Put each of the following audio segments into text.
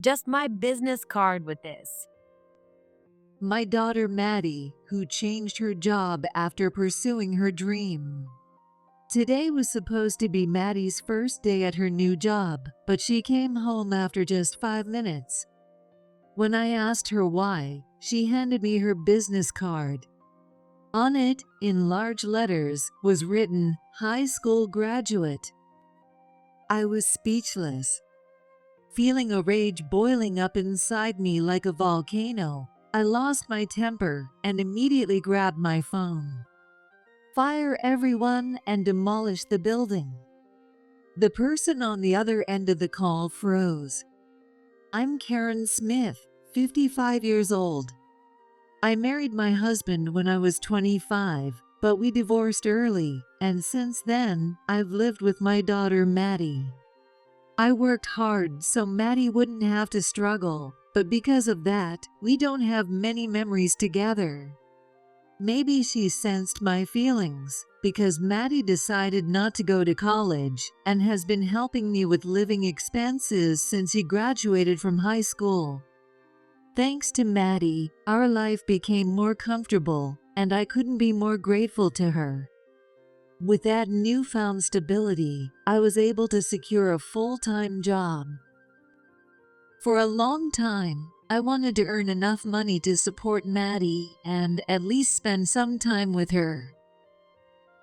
Just my business card with this. My daughter Maddie, who changed her job after pursuing her dream. Today was supposed to be Maddie's first day at her new job, but she came home after just 5 minutes. When I asked her why, she handed me her business card. On it, in large letters, was written, "High school graduate." I was speechless. Feeling a rage boiling up inside me like a volcano, I lost my temper and immediately grabbed my phone. Fire everyone and demolish the building. The person on the other end of the call froze. I'm Karen Smith, 55 years old. I married my husband when I was 25, but we divorced early, and since then, I've lived with my daughter Maddie. I worked hard so Maddie wouldn't have to struggle, but because of that, we don't have many memories together. Maybe she sensed my feelings, because Maddie decided not to go to college and has been helping me with living expenses since she graduated from high school. Thanks to Maddie, our life became more comfortable, and I couldn't be more grateful to her. With that newfound stability, I was able to secure a full-time job. For a long time, I wanted to earn enough money to support Maddie and at least spend some time with her.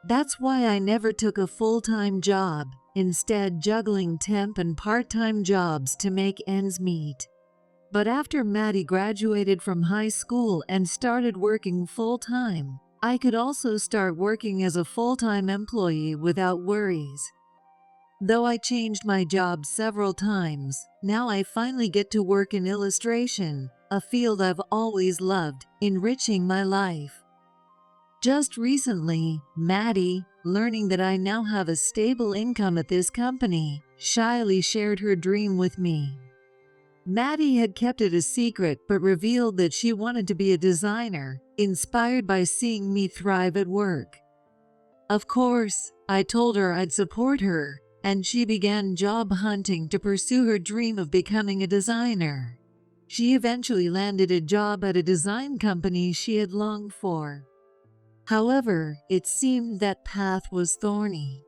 That's why I never took a full-time job, instead juggling temp and part-time jobs to make ends meet. But after Maddie graduated from high school and started working full-time, I could also start working as a full-time employee without worries. Though I changed my job several times, now I finally get to work in illustration, a field I've always loved, enriching my life. Just recently, Maddie, learning that I now have a stable income at this company, shyly shared her dream with me. Maddie had kept it a secret but revealed that she wanted to be a designer, inspired by seeing me thrive at work. Of course, I told her I'd support her, and she began job hunting to pursue her dream of becoming a designer. She eventually landed a job at a design company she had longed for. However, it seemed that path was thorny.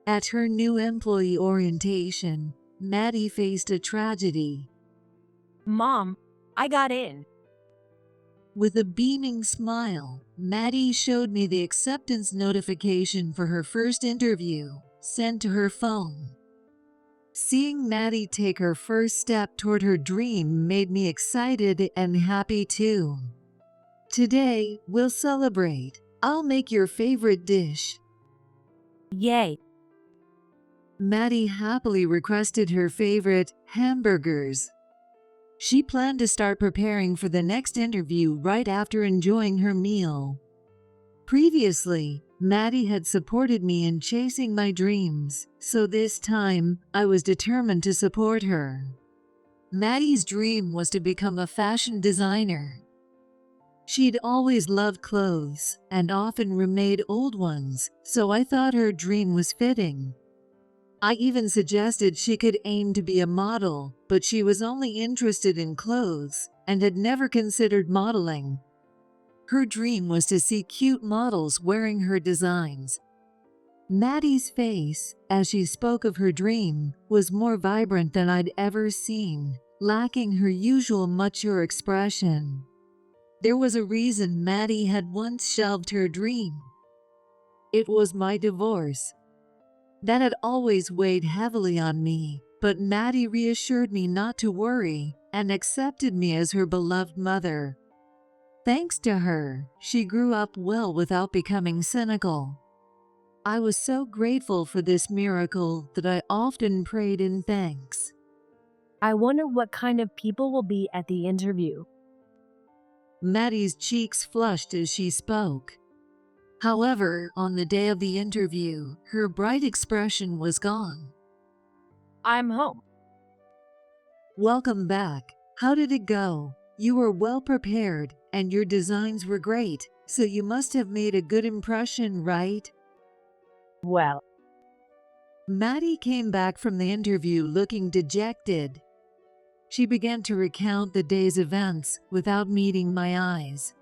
At her new employee orientation, Maddie faced a tragedy. Mom, I got in. With a beaming smile, Maddie showed me the acceptance notification for her first interview, sent to her phone. Seeing Maddie take her first step toward her dream made me excited and happy too. Today, we'll celebrate. I'll make your favorite dish. Yay. Maddie happily requested her favorite, hamburgers. She planned to start preparing for the next interview right after enjoying her meal. Previously, Maddie had supported me in chasing my dreams, so this time, I was determined to support her. Maddie's dream was to become a fashion designer. She'd always loved clothes and often remade old ones, so I thought her dream was fitting. I even suggested she could aim to be a model, but she was only interested in clothes and had never considered modeling. Her dream was to see cute models wearing her designs. Maddie's face, as she spoke of her dream, was more vibrant than I'd ever seen, lacking her usual mature expression. There was a reason Maddie had once shelved her dream. It was my divorce. That had always weighed heavily on me, but Maddie reassured me not to worry and accepted me as her beloved mother. Thanks to her, she grew up well without becoming cynical. I was so grateful for this miracle that I often prayed in thanks. I wonder what kind of people will be at the interview. Maddie's cheeks flushed as she spoke. However, on the day of the interview, her bright expression was gone. I'm home. Welcome back. How did it go? You were well prepared, and your designs were great, so you must have made a good impression, right? Well, Maddie came back from the interview looking dejected. She began to recount the day's events without meeting my eyes.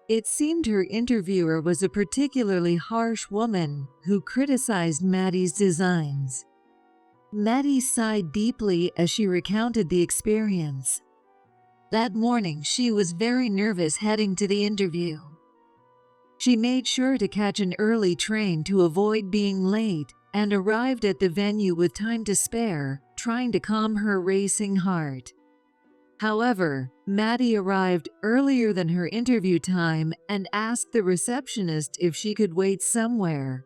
It seemed her interviewer was a particularly harsh woman who criticized Maddie's designs. Maddie sighed deeply as she recounted the experience. That morning, she was very nervous heading to the interview. She made sure to catch an early train to avoid being late and arrived at the venue with time to spare, trying to calm her racing heart. However, Maddie arrived earlier than her interview time and asked the receptionist if she could wait somewhere.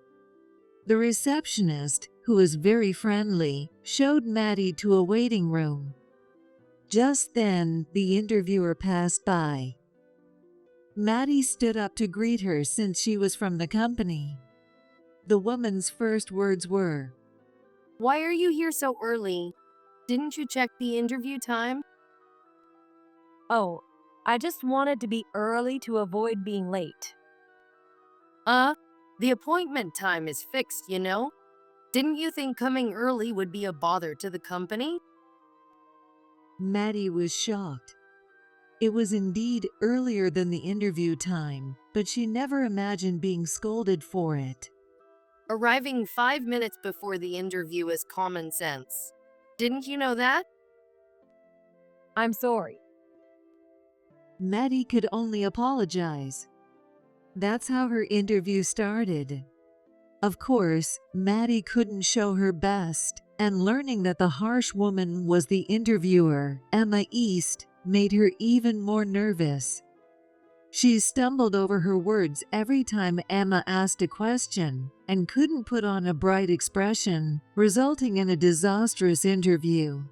The receptionist, who was very friendly, showed Maddie to a waiting room. Just then, the interviewer passed by. Maddie stood up to greet her since she was from the company. The woman's first words were, Why are you here so early? Didn't you check the interview time? Oh, I just wanted to be early to avoid being late. The appointment time is fixed, you know? Didn't you think coming early would be a bother to the company? Maddie was shocked. It was indeed earlier than the interview time, but she never imagined being scolded for it. Arriving 5 minutes before the interview is common sense. Didn't you know that? I'm sorry. Maddie could only apologize. That's how her interview started. Of course, Maddie couldn't show her best, and learning that the harsh woman was the interviewer, Emma East, made her even more nervous. She stumbled over her words every time Emma asked a question and couldn't put on a bright expression, resulting in a disastrous interview.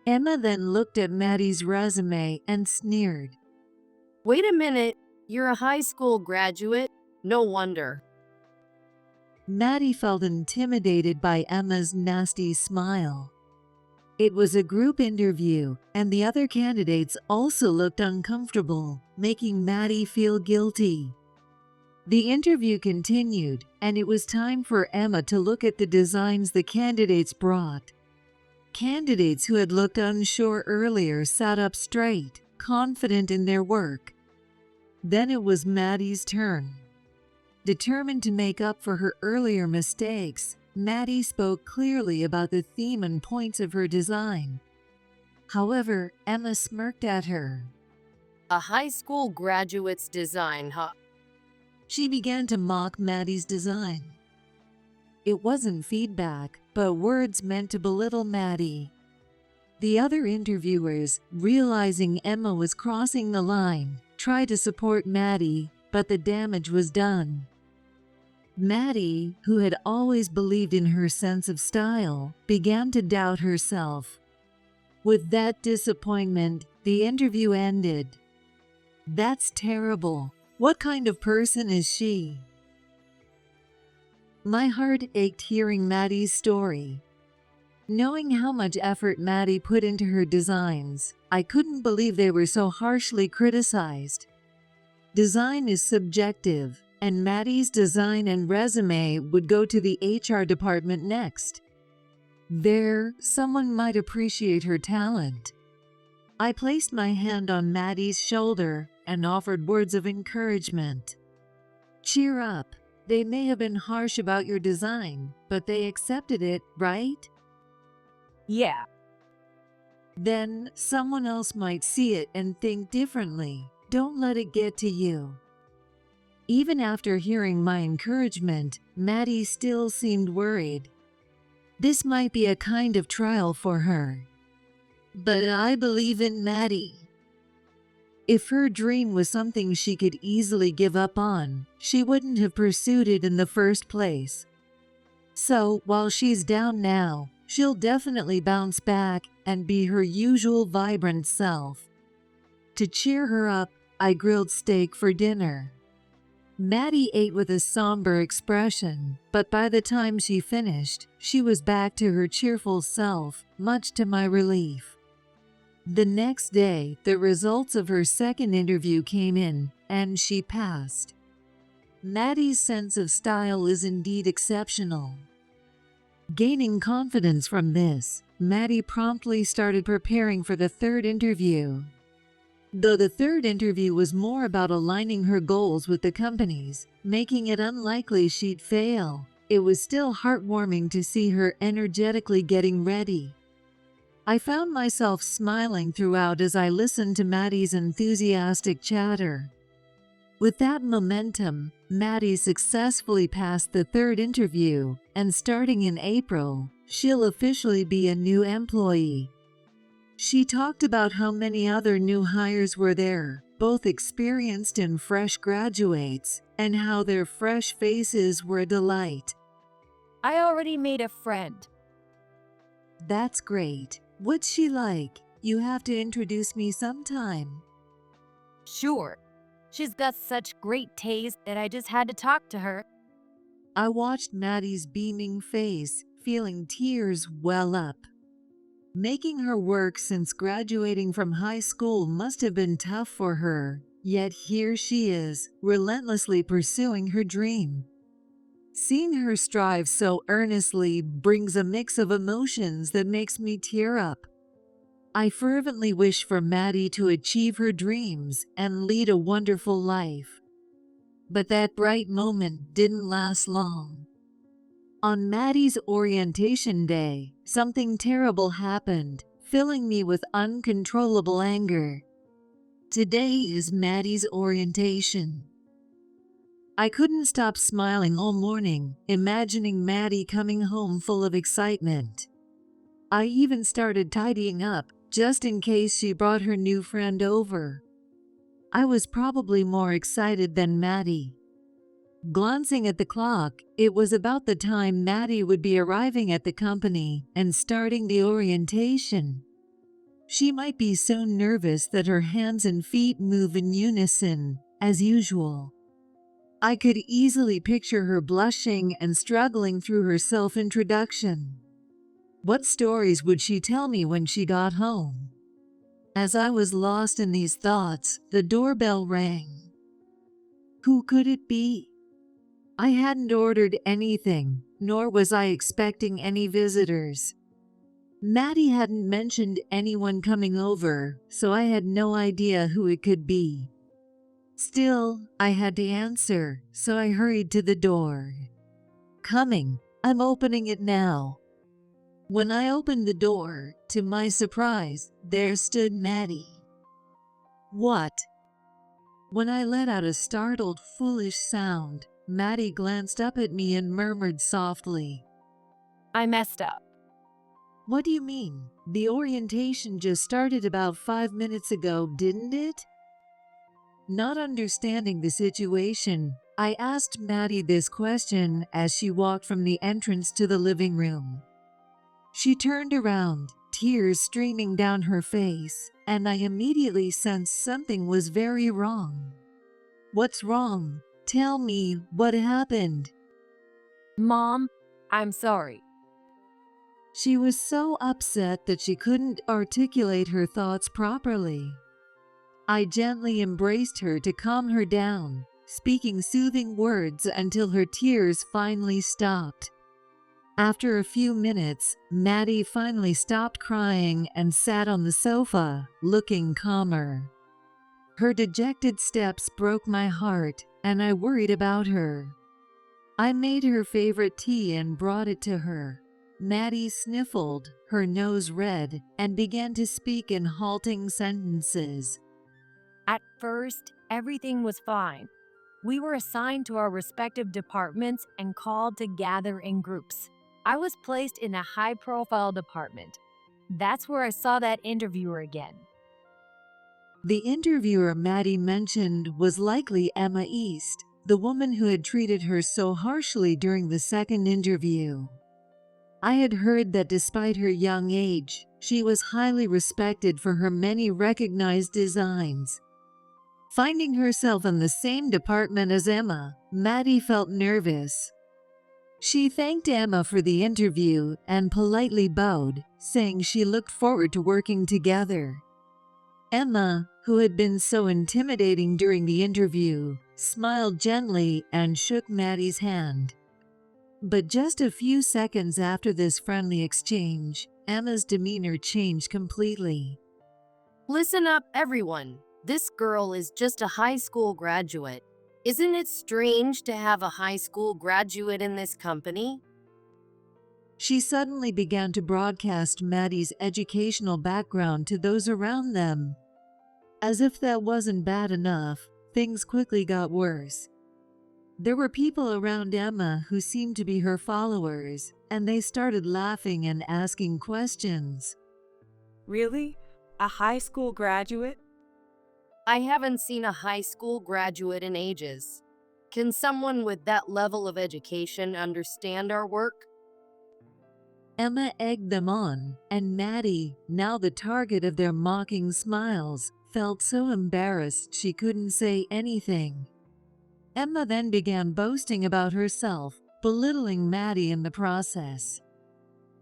Emma then looked at Maddie's resume and sneered. Wait a minute, you're a high school graduate? No wonder. Maddie felt intimidated by Emma's nasty smile. It was a group interview, and the other candidates also looked uncomfortable, making Maddie feel guilty. The interview continued, and it was time for Emma to look at the designs the candidates brought. Candidates who had looked unsure earlier sat up straight, confident in their work. Then it was Maddie's turn. Determined to make up for her earlier mistakes, Maddie spoke clearly about the theme and points of her design. However, Emma smirked at her. A high school graduate's design, huh? She began to mock Maddie's design. It wasn't feedback, but words meant to belittle Maddie. The other interviewers, realizing Emma was crossing the line, tried to support Maddie, but the damage was done. Maddie, who had always believed in her sense of style, began to doubt herself. With that disappointment, the interview ended. That's terrible. What kind of person is she? My heart ached hearing Maddie's story. Knowing how much effort Maddie put into her designs, I couldn't believe they were so harshly criticized. Design is subjective, and Maddie's design and resume would go to the HR department next. There, someone might appreciate her talent. I placed my hand on Maddie's shoulder and offered words of encouragement. Cheer up. They may have been harsh about your design, but they accepted it, right? Yeah. Then someone else might see it and think differently. Don't let it get to you. Even after hearing my encouragement, Maddie still seemed worried. This might be a kind of trial for her. But I believe in Maddie. If her dream was something she could easily give up on, she wouldn't have pursued it in the first place. So, while she's down now, she'll definitely bounce back and be her usual vibrant self. To cheer her up, I grilled steak for dinner. Maddie ate with a somber expression, but by the time she finished, she was back to her cheerful self, much to my relief. The next day, the results of her second interview came in, and she passed. Maddie's sense of style is indeed exceptional. Gaining confidence from this, Maddie promptly started preparing for the third interview. Though the third interview was more about aligning her goals with the company's, making it unlikely she'd fail, it was still heartwarming to see her energetically getting ready. I found myself smiling throughout as I listened to Maddie's enthusiastic chatter. With that momentum, Maddie successfully passed the third interview, and starting in April, she'll officially be a new employee. She talked about how many other new hires were there, both experienced and fresh graduates, and how their fresh faces were a delight. I already made a friend. That's great. What's she like? You have to introduce me sometime. Sure. She's got such great taste that I just had to talk to her. I watched Maddie's beaming face, feeling tears well up. Making her work since graduating from high school must have been tough for her, yet here she is, relentlessly pursuing her dream. Seeing her strive so earnestly brings a mix of emotions that makes me tear up. I fervently wish for Maddie to achieve her dreams and lead a wonderful life. But that bright moment didn't last long. On Maddie's orientation day, something terrible happened, filling me with uncontrollable anger. Today is Maddie's orientation. I couldn't stop smiling all morning, imagining Maddie coming home full of excitement. I even started tidying up, just in case she brought her new friend over. I was probably more excited than Maddie. Glancing at the clock, it was about the time Maddie would be arriving at the company and starting the orientation. She might be so nervous that her hands and feet move in unison, as usual. I could easily picture her blushing and struggling through her self-introduction. What stories would she tell me when she got home? As I was lost in these thoughts, the doorbell rang. Who could it be? I hadn't ordered anything, nor was I expecting any visitors. Maddie hadn't mentioned anyone coming over, so I had no idea who it could be. Still, I had to answer, so I hurried to the door. Coming, I'm opening it now. When I opened the door, to my surprise, there stood Maddie. What? When I let out a startled, foolish sound, Maddie glanced up at me and murmured softly, I messed up. What do you mean? The orientation just started about 5 minutes ago, didn't it? Not understanding the situation, I asked Maddie this question as she walked from the entrance to the living room. She turned around, tears streaming down her face, and I immediately sensed something was very wrong. What's wrong? Tell me, what happened? Mom, I'm sorry. She was so upset that she couldn't articulate her thoughts properly. I gently embraced her to calm her down, speaking soothing words until her tears finally stopped. After a few minutes, Maddie finally stopped crying and sat on the sofa, looking calmer. Her dejected steps broke my heart, and I worried about her. I made her favorite tea and brought it to her. Maddie sniffled, her nose red, and began to speak in halting sentences. At first, everything was fine. We were assigned to our respective departments and called to gather in groups. I was placed in a high-profile department. That's where I saw that interviewer again. The interviewer Maddie mentioned was likely Emma East, the woman who had treated her so harshly during the second interview. I had heard that despite her young age, she was highly respected for her many recognized designs. Finding herself in the same department as Emma, Maddie felt nervous. She thanked Emma for the interview and politely bowed, saying she looked forward to working together. Emma, who had been so intimidating during the interview, smiled gently and shook Maddie's hand. But just a few seconds after this friendly exchange, Emma's demeanor changed completely. Listen up, everyone. This girl is just a high school graduate. Isn't it strange to have a high school graduate in this company? She suddenly began to broadcast Maddie's educational background to those around them. As if that wasn't bad enough, things quickly got worse. There were people around Emma who seemed to be her followers, and they started laughing and asking questions. Really? A high school graduate? I haven't seen a high school graduate in ages. Can someone with that level of education understand our work? Emma egged them on, and Maddie, now the target of their mocking smiles, felt so embarrassed she couldn't say anything. Emma then began boasting about herself, belittling Maddie in the process.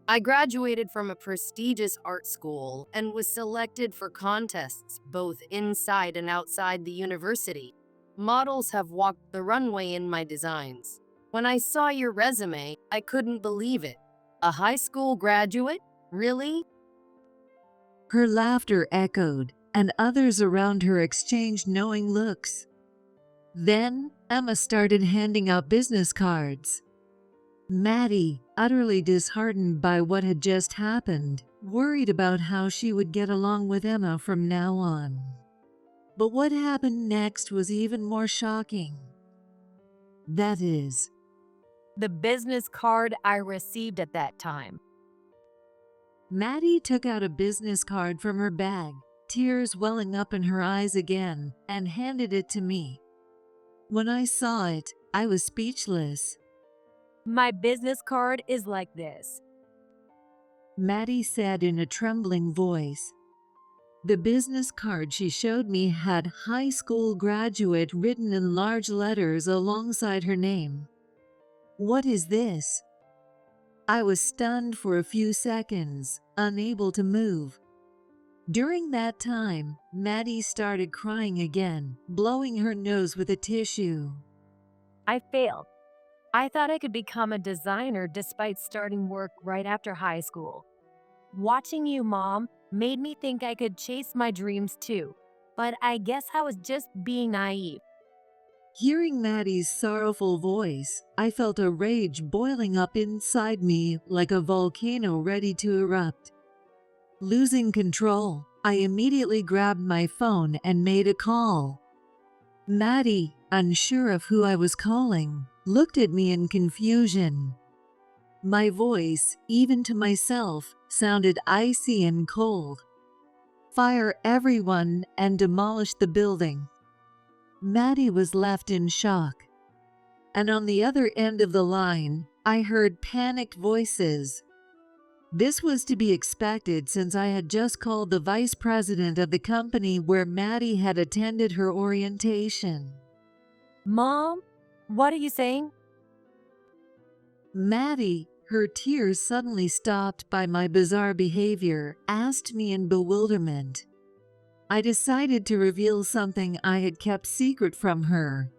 I graduated from a prestigious art school and was selected for contests both inside and outside the university. Models have walked the runway in my designs. When I saw your resume, I couldn't believe it. A high school graduate? Really? Her laughter echoed, and others around her exchanged knowing looks. Then, Emma started handing out business cards. Maddie, utterly disheartened by what had just happened, worried about how she would get along with Emma from now on. But what happened next was even more shocking. That is, The business card I received at that time. Maddie took out a business card from her bag, tears welling up in her eyes again, and handed it to me. When I saw it, I was speechless. My business card is like this. Maddie said in a trembling voice. The business card she showed me had high school graduate written in large letters alongside her name. What is this? I was stunned for a few seconds, unable to move. During that time, Maddie started crying again, blowing her nose with a tissue. I failed. I thought I could become a designer despite starting work right after high school. Watching you, Mom, made me think I could chase my dreams too. But I guess I was just being naive. Hearing Maddie's sorrowful voice, I felt a rage boiling up inside me like a volcano ready to erupt. Losing control, I immediately grabbed my phone and made a call. Maddie, unsure of who I was calling, looked at me in confusion. My voice, even to myself, sounded icy and cold. Fire everyone and demolish the building. Maddie was left in shock. And on the other end of the line, I heard panicked voices. This was to be expected since I had just called the vice president of the company where Maddie had attended her orientation. Mom, what are you saying? Maddie, her tears suddenly stopped by my bizarre behavior, asked me in bewilderment. I decided to reveal something I had kept secret from her.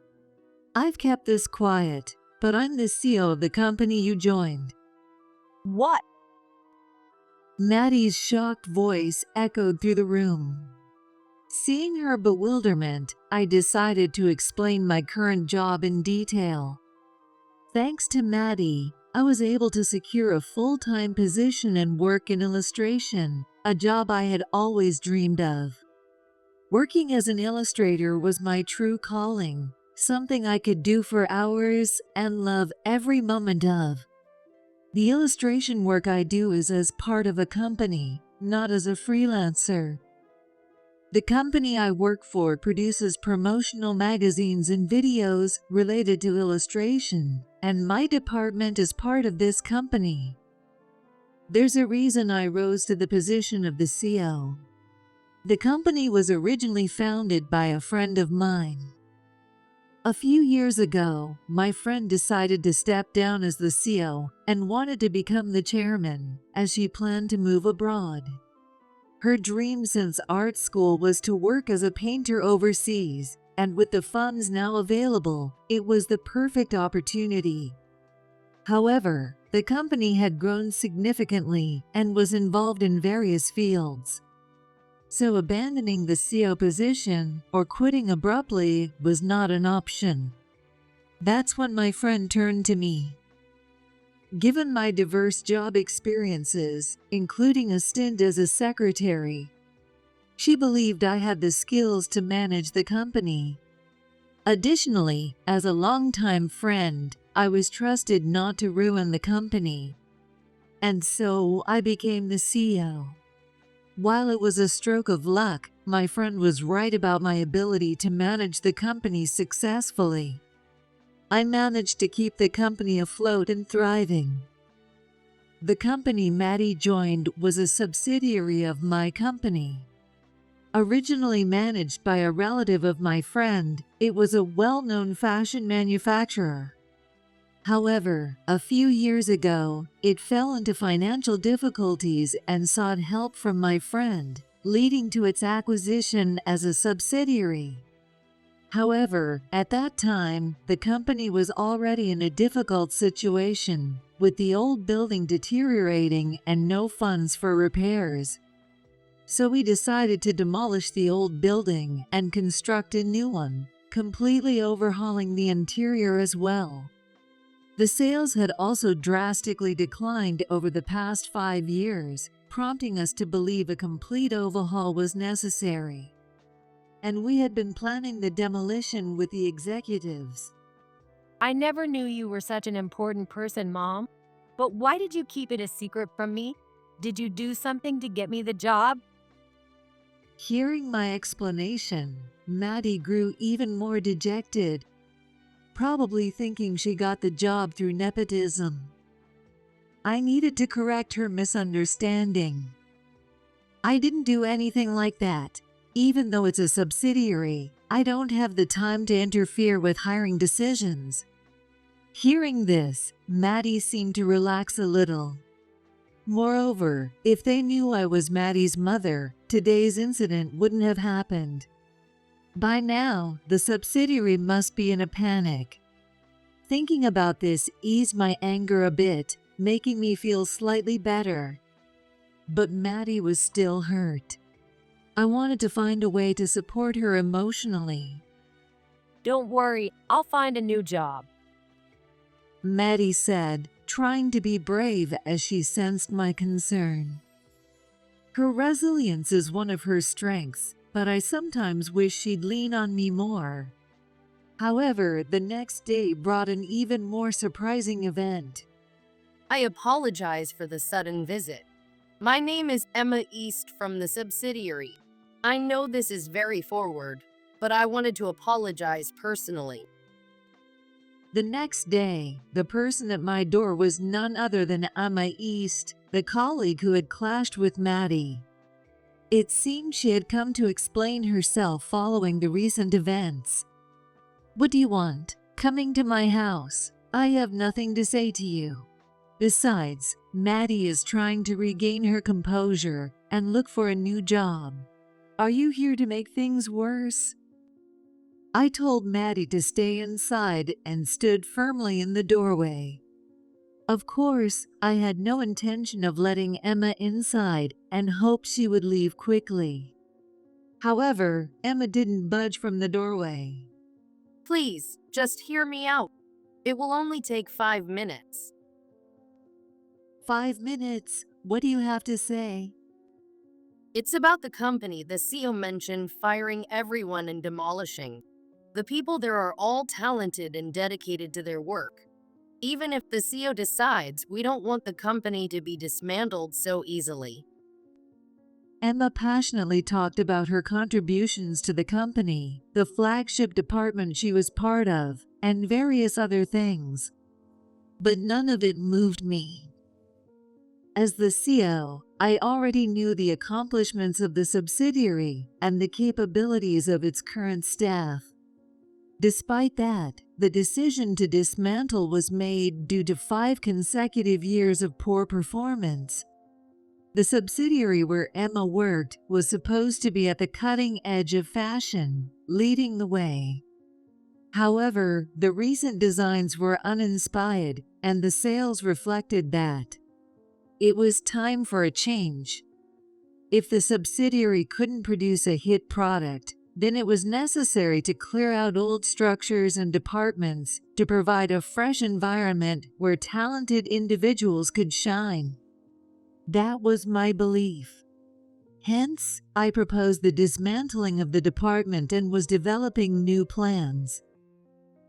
I've kept this quiet, but I'm the CEO of the company you joined. What? Maddie's shocked voice echoed through the room. Seeing her bewilderment, I decided to explain my current job in detail. Thanks to Maddie, I was able to secure a full-time position and work in illustration, a job I had always dreamed of. Working as an illustrator was my true calling, something I could do for hours and love every moment of. The illustration work I do is as part of a company, not as a freelancer. The company I work for produces promotional magazines and videos related to illustration, and my department is part of this company. There's a reason I rose to the position of the CEO. The company was originally founded by a friend of mine. A few years ago, my friend decided to step down as the CEO and wanted to become the chairman, as she planned to move abroad. Her dream since art school was to work as a painter overseas, and with the funds now available, it was the perfect opportunity. However, the company had grown significantly and was involved in various fields. So abandoning the CEO position or quitting abruptly was not an option. That's when my friend turned to me. Given my diverse job experiences, including a stint as a secretary, she believed I had the skills to manage the company. Additionally, as a longtime friend, I was trusted not to ruin the company. And so I became the CEO. While it was a stroke of luck, my friend was right about my ability to manage the company successfully. I managed to keep the company afloat and thriving. The company Maddie joined was a subsidiary of my company. Originally managed by a relative of my friend, it was a well-known fashion manufacturer. However, a few years ago, it fell into financial difficulties and sought help from my friend, leading to its acquisition as a subsidiary. However, at that time, the company was already in a difficult situation, with the old building deteriorating and no funds for repairs. So we decided to demolish the old building and construct a new one, completely overhauling the interior as well. The sales had also drastically declined over the past 5 years, prompting us to believe a complete overhaul was necessary. And we had been planning the demolition with the executives. I never knew you were such an important person, Mom. But why did you keep it a secret from me? Did you do something to get me the job? Hearing my explanation, Maddie grew even more dejected, probably thinking she got the job through nepotism. I needed to correct her misunderstanding. I didn't do anything like that. Even though it's a subsidiary, I don't have the time to interfere with hiring decisions. Hearing this, Maddie seemed to relax a little. Moreover, if they knew I was Maddie's mother, today's incident wouldn't have happened. By now, the subsidiary must be in a panic. Thinking about this eased my anger a bit, making me feel slightly better. But Maddie was still hurt. I wanted to find a way to support her emotionally. Don't worry, I'll find a new job. Maddie said, trying to be brave as she sensed my concern. Her resilience is one of her strengths, but I sometimes wish she'd lean on me more. However, the next day brought an even more surprising event. I apologize for the sudden visit. My name is Emma East from the subsidiary. I know this is very forward, but I wanted to apologize personally. The next day, the person at my door was none other than Emma East, the colleague who had clashed with Maddie. It seemed she had come to explain herself following the recent events. "What do you want? Coming to my house? I have nothing to say to you. Besides, Maddie is trying to regain her composure and look for a new job. Are you here to make things worse?" I told Maddie to stay inside and stood firmly in the doorway. Of course, I had no intention of letting Emma inside and hoped she would leave quickly. However, Emma didn't budge from the doorway. Please, just hear me out. It will only take 5 minutes. 5 minutes? What do you have to say? It's about the company the CEO mentioned firing everyone and demolishing. The people there are all talented and dedicated to their work. Even if the CEO decides, we don't want the company to be dismantled so easily. Emma passionately talked about her contributions to the company, the flagship department she was part of, and various other things. But none of it moved me. As the CEO, I already knew the accomplishments of the subsidiary and the capabilities of its current staff. Despite that, the decision to dismantle was made due to 5 consecutive years of poor performance. The subsidiary where Emma worked was supposed to be at the cutting edge of fashion, leading the way. However, the recent designs were uninspired, and the sales reflected that. It was time for a change. If the subsidiary couldn't produce a hit product, then it was necessary to clear out old structures and departments to provide a fresh environment where talented individuals could shine. That was my belief. Hence, I proposed the dismantling of the department and was developing new plans.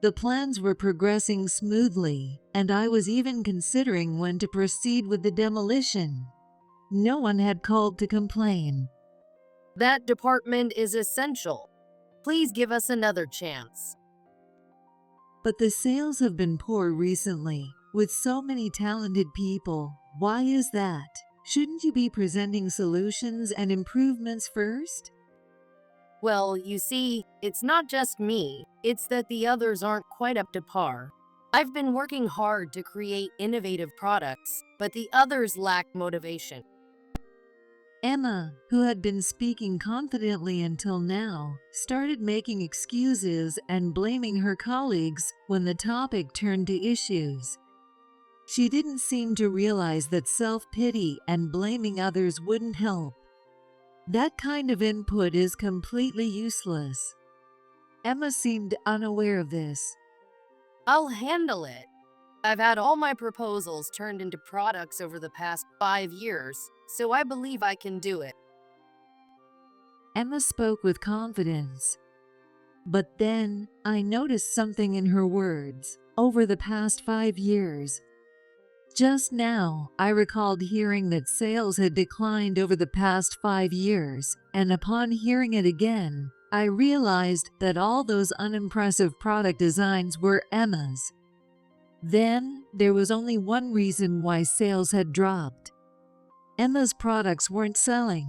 The plans were progressing smoothly, and I was even considering when to proceed with the demolition. No one had called to complain. That department is essential. Please give us another chance. But the sales have been poor recently, with so many talented people. Why is that? Shouldn't you be presenting solutions and improvements first? Well, you see, it's not just me, it's that the others aren't quite up to par. I've been working hard to create innovative products, but the others lack motivation. Emma, who had been speaking confidently until now, started making excuses and blaming her colleagues when the topic turned to issues. She didn't seem to realize that self-pity and blaming others wouldn't help. That kind of input is completely useless. Emma seemed unaware of this. I'll handle it. I've had all my proposals turned into products over the past 5 years, so I believe I can do it. Emma spoke with confidence. But then, I noticed something in her words. Over the past 5 years. Just now, I recalled hearing that sales had declined over the past 5 years, and upon hearing it again, I realized that all those unimpressive product designs were Emma's. Then, there was only one reason why sales had dropped. Emma's products weren't selling.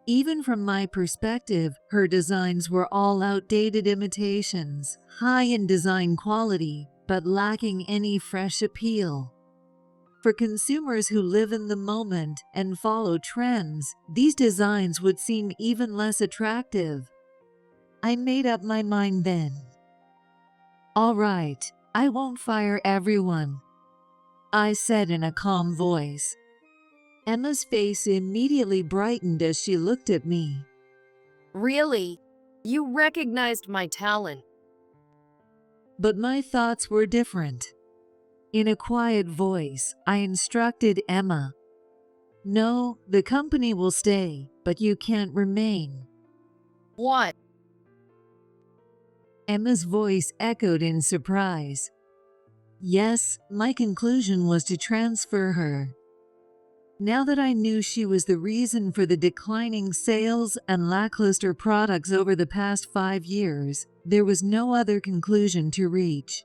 Even from my perspective, her designs were all outdated imitations, high in design quality, but lacking any fresh appeal. For consumers who live in the moment and follow trends, these designs would seem even less attractive. I made up my mind then. All right, I won't fire everyone, I said in a calm voice. Emma's face immediately brightened as she looked at me. Really? You recognized my talent. But my thoughts were different. In a quiet voice, I instructed Emma. No, the company will stay, but you can't remain. What? Emma's voice echoed in surprise. Yes, my conclusion was to transfer her. Now that I knew she was the reason for the declining sales and lackluster products over the past 5 years, there was no other conclusion to reach.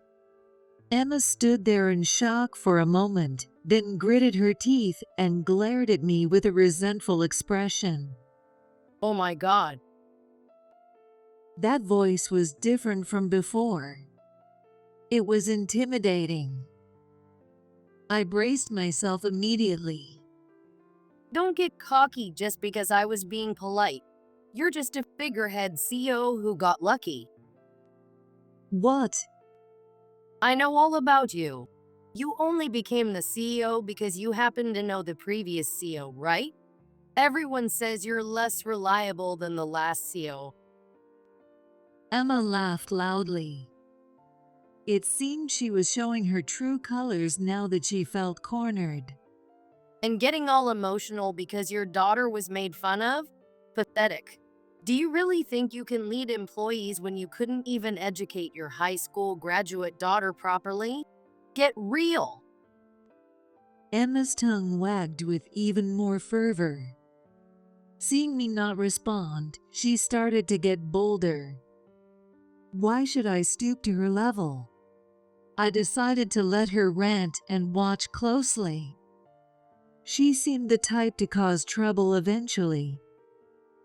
Emma stood there in shock for a moment, then gritted her teeth and glared at me with a resentful expression. Oh my God. That voice was different from before. It was intimidating. I braced myself immediately. Don't get cocky just because I was being polite. You're just a figurehead CEO who got lucky. What? I know all about you. You only became the CEO because you happen to know the previous CEO, right? Everyone says you're less reliable than the last CEO. Emma laughed loudly. It seemed she was showing her true colors now that she felt cornered. And getting all emotional because your daughter was made fun of? Pathetic. Do you really think you can lead employees when you couldn't even educate your high school graduate daughter properly? Get real. Emma's tongue wagged with even more fervor. Seeing me not respond, she started to get bolder. Why should I stoop to her level? I decided to let her rant and watch closely. She seemed the type to cause trouble eventually.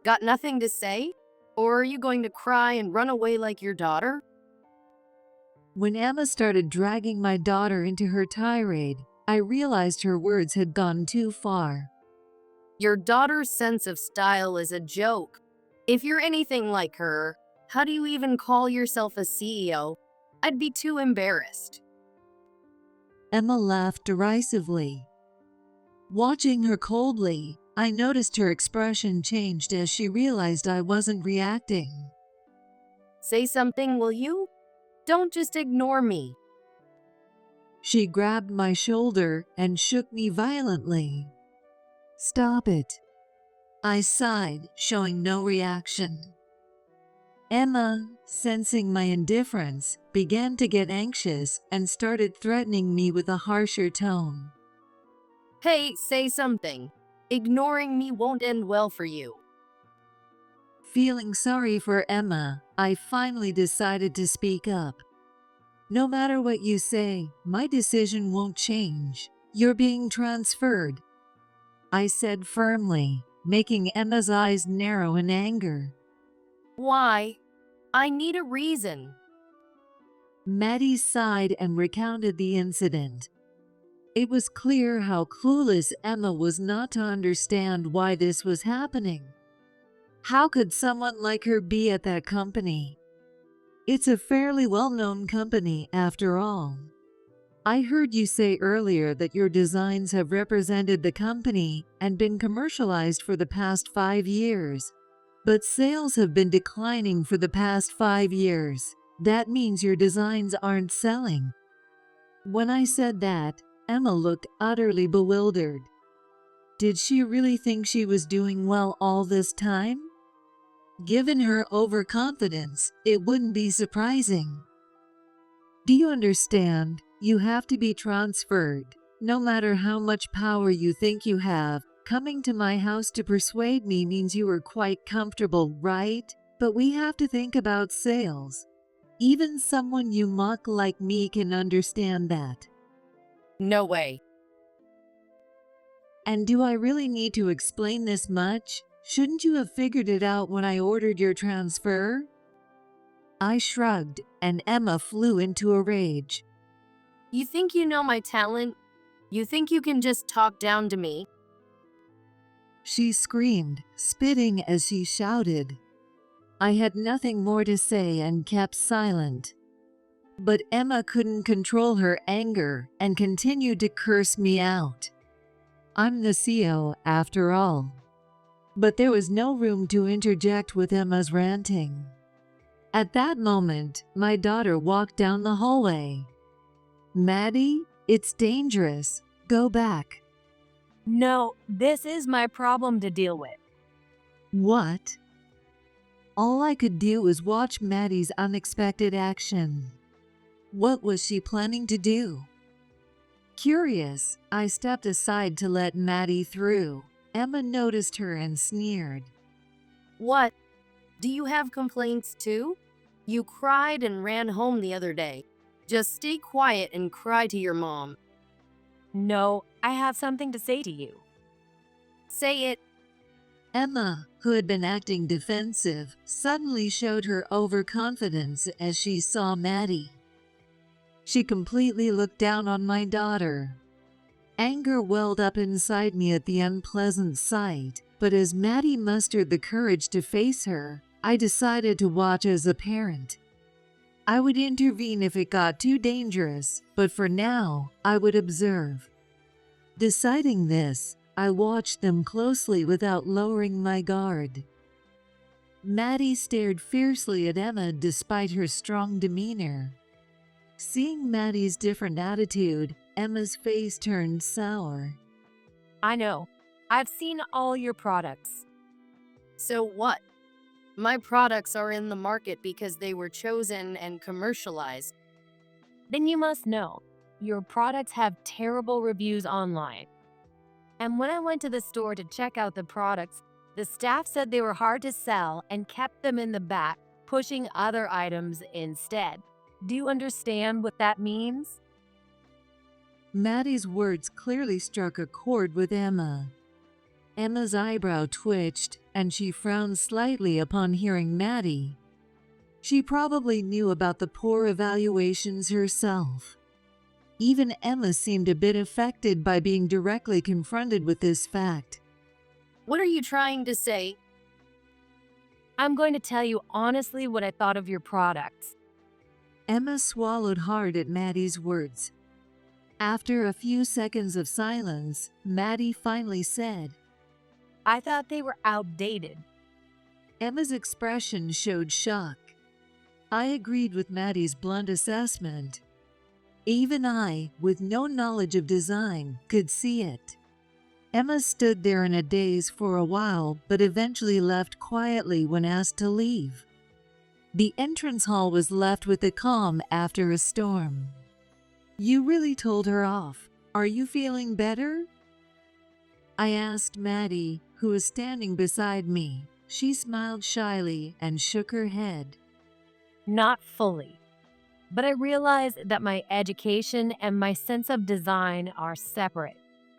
Got nothing to say? Or are you going to cry and run away like your daughter? When Emma started dragging my daughter into her tirade, I realized her words had gone too far. Your daughter's sense of style is a joke. If you're anything like her, how do you even call yourself a CEO? I'd be too embarrassed. Emma laughed derisively. Watching her coldly, I noticed her expression changed as she realized I wasn't reacting. Say something, will you? Don't just ignore me. She grabbed my shoulder and shook me violently. Stop it. I sighed, showing no reaction. Emma, sensing my indifference, began to get anxious and started threatening me with a harsher tone. Hey, say something. Ignoring me won't end well for you. Feeling sorry for Emma, I finally decided to speak up. No matter what you say, my decision won't change. You're being transferred, I said firmly, making Emma's eyes narrow in anger. Why? I need a reason. Maddie sighed and recounted the incident. It was clear how clueless Emma was not to understand why this was happening. How could someone like her be at that company? It's a fairly well-known company after all. I heard you say earlier that your designs have represented the company and been commercialized for the past 5 years. But sales have been declining for the past 5 years. That means your designs aren't selling. When I said that, Emma looked utterly bewildered. Did she really think she was doing well all this time? Given her overconfidence, it wouldn't be surprising. Do you understand? You have to be transferred. No matter how much power you think you have, coming to my house to persuade me means you are quite comfortable, right? But we have to think about sales. Even someone you mock like me can understand that. No way. And do I really need to explain this much? Shouldn't you have figured it out when I ordered your transfer? I shrugged, and Emma flew into a rage. You think you know my talent? You think you can just talk down to me? She screamed, spitting as she shouted. I had nothing more to say and kept silent. But Emma couldn't control her anger and continued to curse me out. I'm the CEO, after all. But there was no room to interject with Emma's ranting. At that moment, my daughter walked down the hallway. Maddie, it's dangerous. Go back. No, this is my problem to deal with. What? All I could do was watch Maddie's unexpected action. What was she planning to do? Curious, I stepped aside to let Maddie through. Emma noticed her and sneered. What? Do you have complaints too? You cried and ran home the other day. Just stay quiet and cry to your mom. No, I have something to say to you. Say it. Emma, who had been acting defensive, suddenly showed her overconfidence as she saw Maddie. She completely looked down on my daughter. Anger welled up inside me at the unpleasant sight, but as Maddie mustered the courage to face her, I decided to watch as a parent. I would intervene if it got too dangerous, but for now, I would observe. Deciding this, I watched them closely without lowering my guard. Maddie stared fiercely at Emma despite her strong demeanor. Seeing Maddie's different attitude, Emma's face turned sour. I know. I've seen all your products. So what? My products are in the market because they were chosen and commercialized. Then you must know, your products have terrible reviews online. And when I went to the store to check out the products, the staff said they were hard to sell and kept them in the back, pushing other items instead. Do you understand what that means? Maddie's words clearly struck a chord with Emma. Emma's eyebrow twitched, and she frowned slightly upon hearing Maddie. She probably knew about the poor evaluations herself. Even Emma seemed a bit affected by being directly confronted with this fact. What are you trying to say? I'm going to tell you honestly what I thought of your products. Emma swallowed hard at Maddie's words. After a few seconds of silence, Maddie finally said, I thought they were outdated. Emma's expression showed shock. I agreed with Maddie's blunt assessment. Even I, with no knowledge of design, could see it. Emma stood there in a daze for a while, but eventually left quietly when asked to leave. The entrance hall was left with a calm after a storm. You really told her off. Are you feeling better? I asked Maddie, who was standing beside me. She smiled shyly and shook her head. Not fully. But I realized that my education and my sense of design are separate.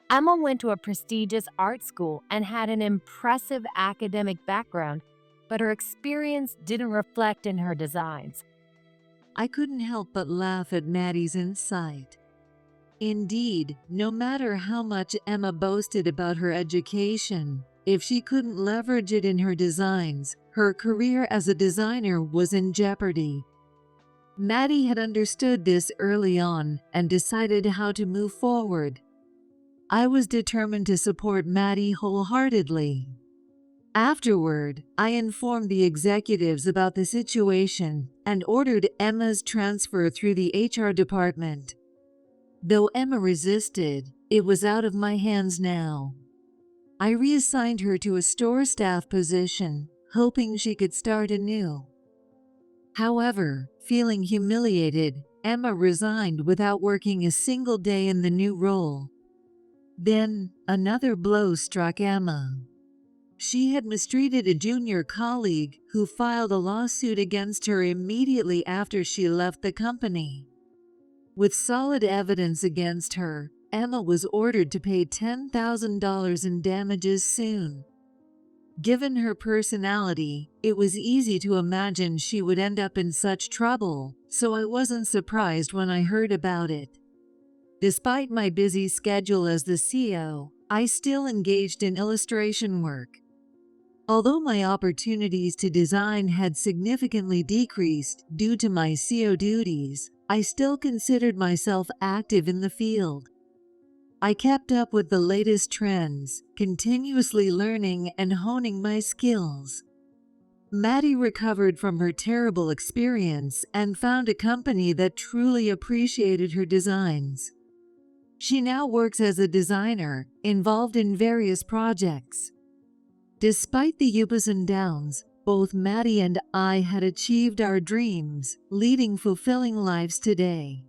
Emma went to a prestigious art school and had an impressive academic background, but her experience didn't reflect in her designs. I couldn't help but laugh at Maddie's insight. Indeed, no matter how much Emma boasted about her education, if she couldn't leverage it in her designs, her career as a designer was in jeopardy. Maddie had understood this early on and decided how to move forward. I was determined to support Maddie wholeheartedly. Afterward, I informed the executives about the situation and ordered Emma's transfer through the HR department. Though Emma resisted, it was out of my hands now. I reassigned her to a store staff position, hoping she could start anew. However, feeling humiliated, Emma resigned without working a single day in the new role. Then, another blow struck Emma. She had mistreated a junior colleague who filed a lawsuit against her immediately after she left the company. With solid evidence against her, Emma was ordered to pay $10,000 in damages soon. Given her personality, it was easy to imagine she would end up in such trouble, so I wasn't surprised when I heard about it. Despite my busy schedule as the CEO, I still engaged in illustration work. Although my opportunities to design had significantly decreased due to my CEO duties, I still considered myself active in the field. I kept up with the latest trends, continuously learning and honing my skills. Maddie recovered from her terrible experience and found a company that truly appreciated her designs. She now works as a designer, involved in various projects. Despite the ups and downs, both Maddie and I had achieved our dreams, leading fulfilling lives today.